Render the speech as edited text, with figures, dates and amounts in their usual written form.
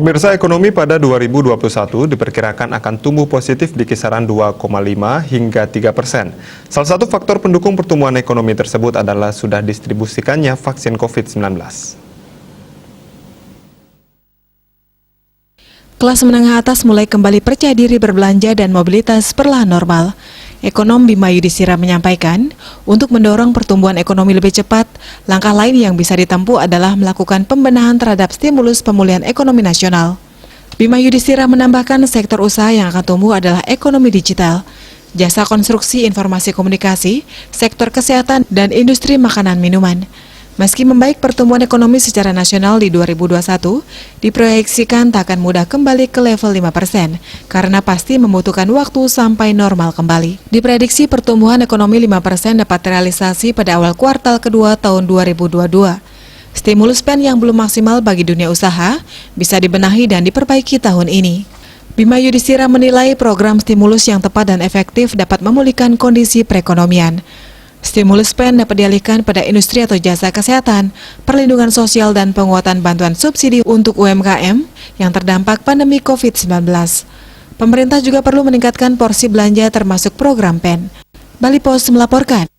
Pemirsa, ekonomi pada 2021 diperkirakan akan tumbuh positif di kisaran 2,5 hingga 3%. Salah satu faktor pendukung pertumbuhan ekonomi tersebut adalah sudah distribusikannya vaksin COVID-19. Kelas menengah atas mulai kembali percaya diri berbelanja dan mobilitas perlahan normal. Ekonom Bima Yudhistira menyampaikan, untuk mendorong pertumbuhan ekonomi lebih cepat, langkah lain yang bisa ditempuh adalah melakukan pembenahan terhadap stimulus pemulihan ekonomi nasional. Bima Yudhistira menambahkan sektor usaha yang akan tumbuh adalah ekonomi digital, jasa konstruksi informasi komunikasi, sektor kesehatan, dan industri makanan minuman. Meski membaik pertumbuhan ekonomi secara nasional di 2021, diproyeksikan tak akan mudah kembali ke level 5%, karena pasti membutuhkan waktu sampai normal kembali. Diprediksi pertumbuhan ekonomi 5% dapat terrealisasi pada awal kuartal kedua tahun 2022. Stimulus spend yang belum maksimal bagi dunia usaha bisa dibenahi dan diperbaiki tahun ini. Bima Yudhistira menilai program stimulus yang tepat dan efektif dapat memulihkan kondisi perekonomian. Stimulus spend dapat dialihkan pada industri atau jasa kesehatan, perlindungan sosial, dan penguatan bantuan subsidi untuk UMKM yang terdampak pandemi COVID-19. Pemerintah juga perlu meningkatkan porsi belanja termasuk program PEN. Bali Post melaporkan.